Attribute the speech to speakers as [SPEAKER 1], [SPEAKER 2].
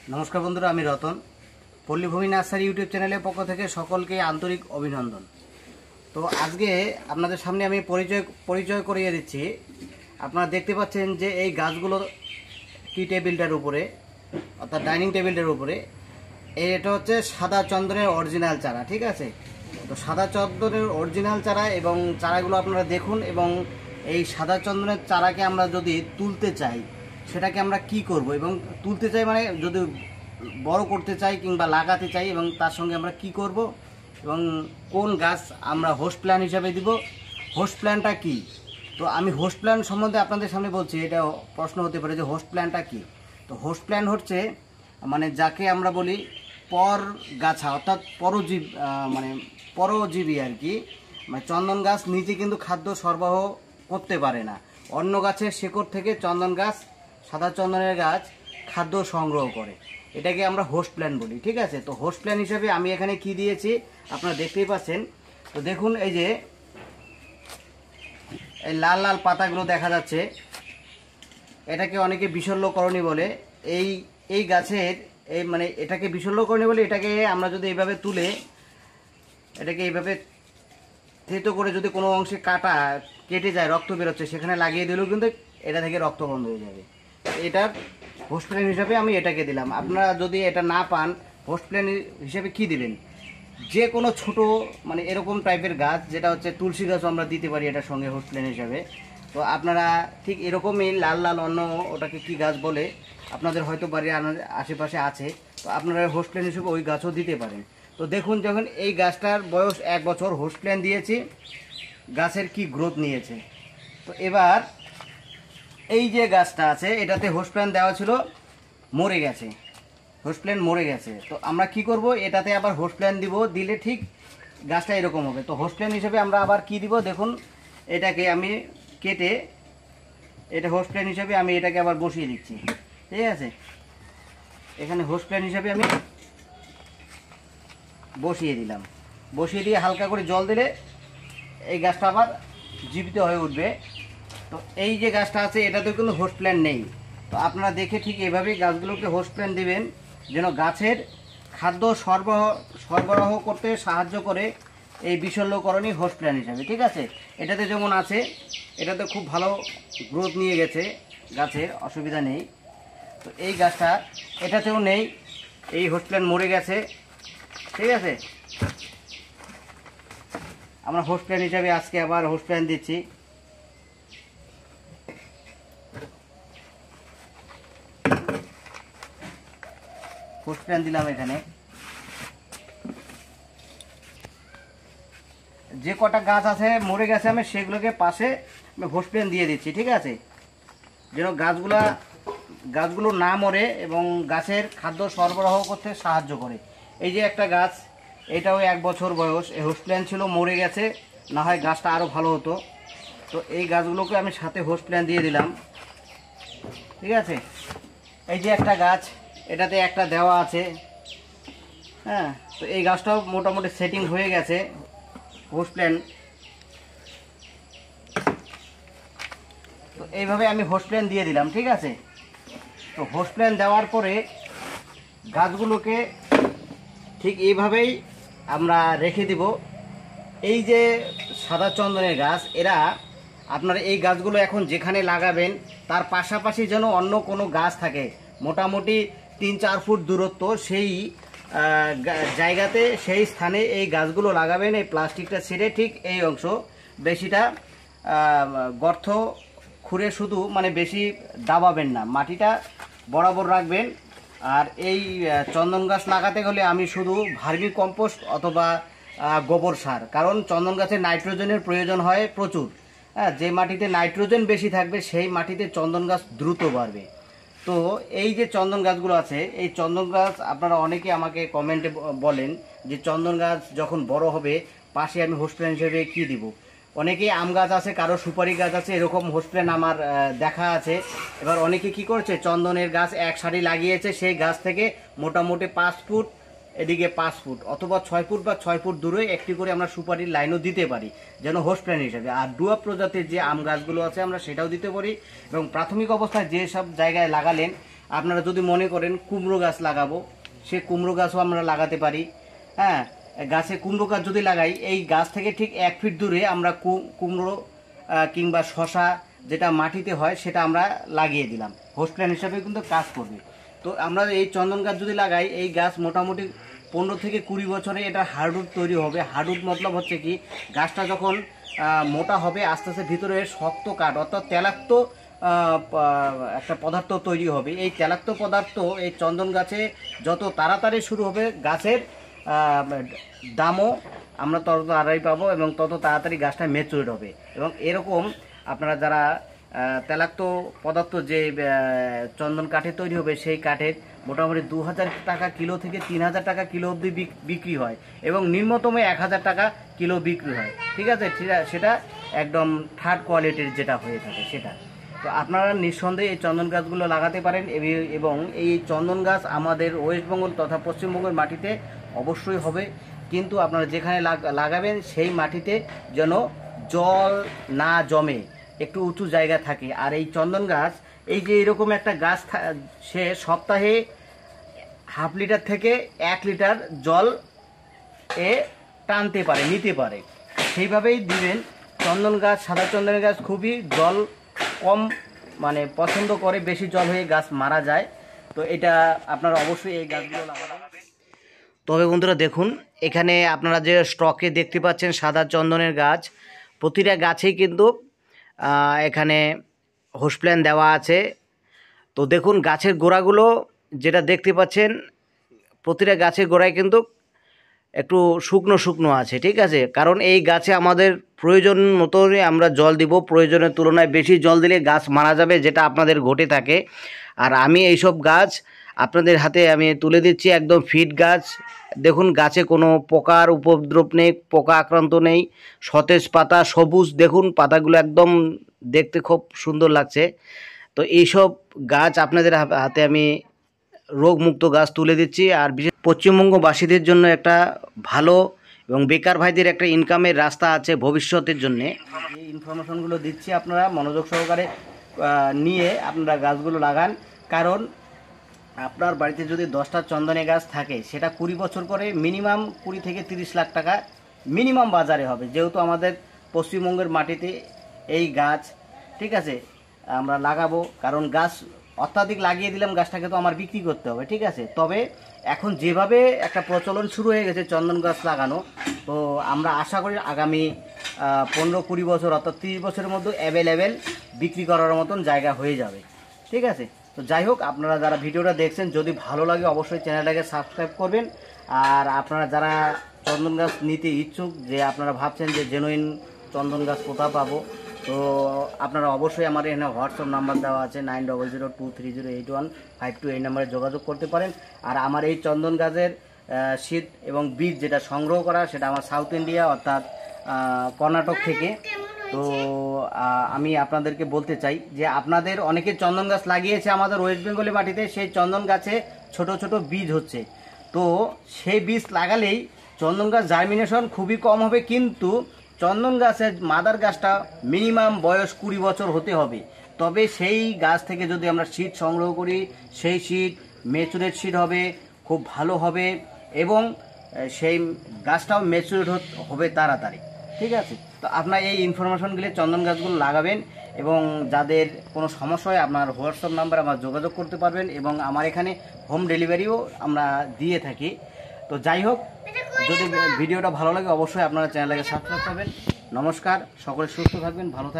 [SPEAKER 1] नमस्कार बंधुरा आमी रतन पल्लीभूमि नार्सारी यूट्यूब चैनल पक्ष थेके सकलके आंतरिक अभिनंदन। तो आज के आपनादेर सामने आमी परिचय करिए दिচ্ছি। আপনারা দেখতে পাচ্ছেন যে এই গাছগুলো টি টেবিলটার উপরে অর্থাৎ ডাইনিং টেবিলটার উপরে এটা হচ্ছে সাদা চন্দনের অরিজিনাল চারা, ঠিক আছে। তো সাদা চন্দনের অরিজিনাল চারা এবং চারাগুলো আপনারা দেখুন। এবং এই সাদা চন্দনের চারাকে আমরা যদি তুলতে চাই সেটাকে আমরা কি করব, এবং তুলতে চাই মানে যদি বড় করতে চাই কিংবা লাগাতে চাই এবং তার সঙ্গে আমরা কি করব এবং কোন গাছ আমরা হোস্ট প্ল্যান হিসাবে দিব, হোস্ট প্ল্যানটা কি। তো আমি হোস্ট প্ল্যান সম্বন্ধে আপনাদের সামনে বলছি। এটা প্রশ্ন হতে পারে যে হোস্ট প্ল্যানটা কি। তো হোস্ট প্ল্যান হচ্ছে মানে যাকে আমরা বলি পরগাছা অর্থাৎ পরজীবী আর কি। মানে চন্দন গাছ নিজে কিন্তু খাদ্য সরবরাহ করতে পারে না, অন্য গাছের শেকড় থেকে চন্দন গাছ, সাদা চন্দনের গাছ খাদ্য সংগ্রহ করে, এটাকে আমরা হোস্ট প্ল্যান বলি, ঠিক আছে। তো হোস্ট প্ল্যান হিসেবে আমি এখানে কি দিয়েছি আপনারা দেখতেই পাচ্ছেন। তো দেখুন এই যে এই লাল লাল পাতাগুলো দেখা যাচ্ছে, এটাকে অনেকে বিশল্যকরণী বলে। এই গাছের এই মানে এটাকে বিশল্যকরণী বলে। এটাকে আমরা যদি এইভাবে তুলে এটাকে এইভাবে থেতো করে যদি কোনো অংশে কেটে যায়, রক্ত বেরোচ্ছে, সেখানে লাগিয়ে দিলেও কিন্তু এটা থেকে রক্ত বন্ধ হয়ে যাবে। এটার হোস্ট প্ল্যান হিসাবে আমি এটাকে দিলাম। আপনারা যদি এটা না পান হোস্ট প্ল্যান হিসেবে কি দিবেন, যে কোনো ছোট মানে এরকম টাইপের গাছ, যেটা হচ্ছে তুলসী গাছও আমরা দিতে পারি এটার সঙ্গে হোস্ট প্ল্যান হিসাবে। তো আপনারা ঠিক এরকমই লাল লাল অন্য ওটাকে কি গাছ বলে আপনাদের হয়তো বাড়ির আশেপাশে আছে, তো আপনারা হোস্ট প্ল্যান হিসেবে ওই গাছও দিতে পারেন। তো দেখুন যখন এই গাছটার বয়স 1 বছর, হোস্ট প্ল্যান দিয়েছি, গাছের কি গ্রোথ নিয়েছে। তো এবার এই যে গাছটা আছে এটাতে হোস্ট প্ল্যান দেওয়া ছিল, মরে গেছে, হোস্ট প্ল্যান মরে গেছে। তো আমরা কি করব, এটাতে আবার হোস্ট প্ল্যান দিব, দিলে ঠিক গাছটা এরকম হবে। তো হোস্ট প্ল্যান হিসেবে আমরা আবার কি দিব, দেখুন এটাকে আমি কেটে এটা হোস্ট প্ল্যান হিসেবে আমি এটাকে আবার বসিয়ে দিচ্ছি, ঠিক আছে। এখানে হোস্ট প্ল্যান হিসেবে আমি বসিয়ে দিলাম, বসিয়ে দিয়ে হালকা করে জল দিলে এই গাছটা আবার জীবিত হয়ে উঠবে। তো এই যে গাছটা আছে এটাতেও কিন্তু হোস্ট প্ল্যান নেই। তো আপনারা দেখে ঠিক এভাবেই গাছগুলোকে হোস্ট প্ল্যান দিবেন, যেন গাছের খাদ্য সরবরাহ করতে সাহায্য করে এই বিশল্যকরণী হোস্ট প্ল্যান হিসাবে, ঠিক আছে। এটাতে যেমন আছে, এটাতে খুব ভালো গ্রোথ নিয়ে গেছে গাছের, অসুবিধা নেই। তো এই গাছটা এটাতেও নেই, এই হোস্ট প্ল্যান মরে গেছে, ঠিক আছে। আমরা হোস্ট প্ল্যান হিসাবে আজকে আবার হোস্ট প্ল্যান দিচ্ছি। হোস্ট প্ল্যান দিলাম এখানে, যে কটা গাছ আছে মরে গেছে আমি সেগুলোকে পাশে হোস্ট প্ল্যান দিয়ে দিচ্ছি, ঠিক আছে, যেন গাছগুলো না মরে এবং গাছের খাদ্য সরবরাহ করতে সাহায্য করে। এই যে একটা গাছ, এটাও 1 বছর বয়স, এই হোস্ট প্ল্যান ছিল, মরে গেছে, না হয় গাছটা আরও ভালো হতো। তো এই গাছগুলোকে আমি সাথে হোস্ট প্ল্যান দিয়ে দিলাম, ঠিক আছে। এই যে একটা গাছ, এটাতে একটা দেওয়া আছে, হ্যাঁ। তো এই গাছটাও মোটামুটি সেটিং হয়ে গেছে হোস্ট প্ল্যান। তো এইভাবে আমি হোস্ট প্ল্যান দিয়ে দিলাম, ঠিক আছে। তো হোস্ট প্ল্যান দেওয়ার পরে গাছগুলোকে ঠিক এইভাবেই আমরা রেখে দিব। এই যে সাদা চন্দনের গাছ, আপনারা এই গাছগুলো এখন যেখানে লাগাবেন তার পাশাপাশি যেন অন্য কোনো গাছ থাকে, মোটামুটি 3-4 ফুট দূরত্ব, সেই জায়গাতে সেই স্থানে এই গাছগুলো লাগাবেন। এই প্লাস্টিকটা ছেড়ে ঠিক এই অংশ বেশিটা গর্ত খুঁড়ে শুধু মানে বেশি দাবাবেন না, মাটিটা বরাবর রাখবেন। আর এই চন্দন গাছ লাগাতে গেলে আমি শুধু ভার্মি কম্পোস্ট অথবা গোবর সার, কারণ চন্দন গাছের নাইট্রোজেনের প্রয়োজন হয় প্রচুর, হ্যাঁ। যে মাটিতে নাইট্রোজেন বেশি থাকবে সেই মাটিতে চন্দন গাছ দ্রুত বাড়বে। তো এই যে চন্দন গাছগুলো আছে, এই চন্দন গাছ আপনারা অনেকে আমাকে কমেন্টে বলেন যে চন্দন গাছ যখন বড় হবে পাশে আমি হোস্ট প্ল্যান হিসেবে কী দিব। অনেকেই আম গাছ আছে, কারো সুপারি গাছ আছে, এরকম হোস্ট প্ল্যান আমার দেখা আছে। এবার অনেকে কি করছে, চন্দনের গাছ এক সারি লাগিয়েছে, সেই গাছ থেকে মোটামুটি 5 ফুট এদিকে 5 ফুট অথবা 6 ফুট বা 6 ফুট দূরে একটি করে আমরা সুপারির লাইনও দিতে পারি যেন হোস্ট প্ল্যান হিসেবে। আর ডুয়াপ প্রজাতির যে আম গাছগুলো আছে আমরা সেটাও দিতে পারি। এবং প্রাথমিক অবস্থায় যে সব জায়গায় লাগালেন আপনারা যদি মনে করেন কুমড়ো গাছ লাগাবো, সে কুমড়ো গাছও আমরা লাগাতে পারি। হ্যাঁ, গাছে কুমড়ো গাছ যদি লাগাই, এই গাছ থেকে ঠিক 1 ফিট দূরে আমরা কুমড়ো কিংবা শশা যেটা মাটিতে হয় সেটা আমরা লাগিয়ে দিলাম, হোস্ট প্ল্যান হিসাবে কিন্তু কাজ করবে। তো আমরা এই চন্দন গাছ যদি লাগাই, এই গাছ মোটামুটি 15 থেকে 20 বছরে এটা হার্ডউড তৈরি হবে। হার্ডউড মতলব হচ্ছে কি, গাছটা যখন মোটা হবে আস্তে আস্তে ভিতরে শক্ত কাঠ অর্থাৎ তেলাক্ত একটা পদার্থ তৈরি হবে। এই তেলাক্ত পদার্থ এই চন্দন গাছে যত তাড়াতাড়ি শুরু হবে, গাছের দামও আমরা তত তাড়াতাড়ি পাবো এবং তত তাড়াতাড়ি গাছটা ম্যাচুরেট হবে। এবং এরকম আপনারা যারা তেলাক্ত পদার্থ যে চন্দন কাঠে তৈরি হবে, সেই কাঠের মোটামুটি 2000 টাকা কিলো থেকে 3000 টাকা কিলো অবধি বিক্রি হয় এবং নিম্নতম 1000 টাকা কিলো বিক্রি হয়। ঠিক আছে, সেটা একদম থার্ড কোয়ালিটির যেটা হয়ে থাকে সেটা। তো আপনারা নিঃসন্দেহে এই চন্দন গাছগুলো লাগাতে পারেন এবং এই চন্দন গাছ আমাদের ওয়েস্টবেঙ্গল তথা পশ্চিমবঙ্গের মাটিতে অবশ্যই হবে, কিন্তু আপনারা যেখানে লাগাবেন সেই মাটিতে যেন জল না জমে, একটু উঁচু জায়গা থাকে। আর এই চন্দন গাছ, এই যে এরকম একটা গাছ, সে সপ্তাহে 1/2 লিটার থেকে 1 লিটার জল টানতে পারে, নিতে পারে, সেইভাবেই দিবেন। চন্দন গাছ, সাদা চন্দনের গাছ খুবই জল কম মানে পছন্দ করে, বেশি জল হয়ে গাছ মারা যায়। তো এটা আপনারা অবশ্যই এই গাছগুলো লাগাবেন। তবে বন্ধুরা দেখুন, এখানে আপনারা যে স্টকে দেখতে পাচ্ছেন সাদা চন্দনের গাছ, প্রতিটা গাছেই কিন্তু এখানে হোস্ট প্ল্যান দেওয়া আছে। তো দেখুন গাছের গোড়াগুলো যেটা দেখতে পাচ্ছেন, প্রতিটা গাছের গোড়ায় কিন্তু একটু শুকনো শুকনো আছে। ঠিক আছে, কারণ এই গাছে আমাদের প্রয়োজন মতোই আমরা জল দিব, প্রয়োজনের তুলনায় বেশি জল দিলে গাছ মারা যাবে, যেটা আপনাদের ঘটে থাকে। আর আমি এইসব গাছ আপনাদের হাতে আমি তুলে দিচ্ছি, একদম ফিট গাছ। দেখুন গাছে কোনো পোকার উপদ্রব নেই, পোকা আক্রান্ত নেই, সতেজ পাতা, সবুজ। দেখুন পাতাগুলো একদম দেখতে খুব সুন্দর লাগছে। তো এইসব গাছ আপনাদের হাতে আমি রোগমুক্ত গাছ তুলে দিচ্ছি। আর বিশেষ পশ্চিমবঙ্গবাসীদের জন্য একটা ভালো এবং বেকার ভাইদের একটা ইনকামের রাস্তা আছে ভবিষ্যতের জন্যে। এই ইনফরমেশনগুলো দিচ্ছি, আপনারা মনোযোগ সহকারে নিয়ে আপনারা গাছগুলো লাগান। কারণ আপনার বাড়িতে যদি 10টা চন্দনে গাছ থাকে, সেটা 20 বছর করে মিনিমাম 20 থেকে 30 লাখ টাকা মিনিমাম বাজারে হবে, যেহেতু আমাদের পশ্চিমবঙ্গের মাটিতে এই গাছ। ঠিক আছে, আমরা লাগাবো, কারণ গাছ অত্যাধিক লাগিয়ে দিলাম, গাছটাকে তো আমার বিক্রি করতে হবে। ঠিক আছে, তবে এখন যেভাবে একটা প্রচলন শুরু হয়ে গেছে চন্দন গাছ লাগানো, তো আমরা আশা করি আগামী 15-20 বছর অর্থাৎ 30 বছরের মধ্যে অ্যাভেলেবেল বিক্রি করার মতন জায়গা হয়ে যাবে। ঠিক আছে, তো যাই হোক, আপনারা যারা ভিডিওটা দেখছেন, যদি ভালো লাগে অবশ্যই চ্যানেলটাকে সাবস্ক্রাইব করবেন। আর আপনারা যারা চন্দন গাছ নিতে ইচ্ছুক, যে আপনারা ভাবছেন যে জেনুইন চন্দন গাছ কোথাও পাবো, তো আপনারা অবশ্যই আমার এখানে হোয়াটসঅ্যাপ নাম্বার দেওয়া আছে 9002308152, এই নাম্বারে যোগাযোগ করতে পারেন। আর আমার এই চন্দন গাছের শীত এবং বীজ যেটা সংগ্রহ করা, সেটা আমার সাউথ ইন্ডিয়া অর্থাৎ কর্ণাটক থেকে। তো আমি আপনাদেরকে বলতে চাই যে আপনাদের অনেকে চন্দন গাছ লাগিয়েছে আমাদের ওয়েস্ট বেঙ্গলের মাটিতে, সেই চন্দন গাছে ছোট ছোট বীজ হচ্ছে। তো সেই বীজ লাগালেই চন্দন গাছ জার্মিনেশন খুবই কম হবে, কিন্তু চন্দন গাছের মাদার গাছটা মিনিমাম বয়স 20 বছর হতে হবে। তবে সেই গাছ থেকে যদি আমরা সিড সংগ্রহ করি, সেই সিড ম্যাচুরেট সিড হবে, খুব ভালো হবে এবং সেই গাছটাও ম্যাচুরেট হবে তাড়াতাড়ি। ঠিক আছে, তো আপনার এই ইনফরমেশনগুলি চন্দন গাছগুলো লাগাবেন এবং যাদের কোনো সমস্যা হয় আপনার হোয়াটসঅ্যাপ নাম্বার আমার যোগাযোগ করতে পারবেন এবং আমার এখানে হোম ডেলিভারিও আমরা দিয়ে থাকি। তো যাই হোক, যদি ভিডিওটা ভালো লাগে অবশ্যই আপনারা চ্যানেলটাকে সাবস্ক্রাইব করবেন। নমস্কার, সকলে সুস্থ থাকবেন, ভালো থাকবেন।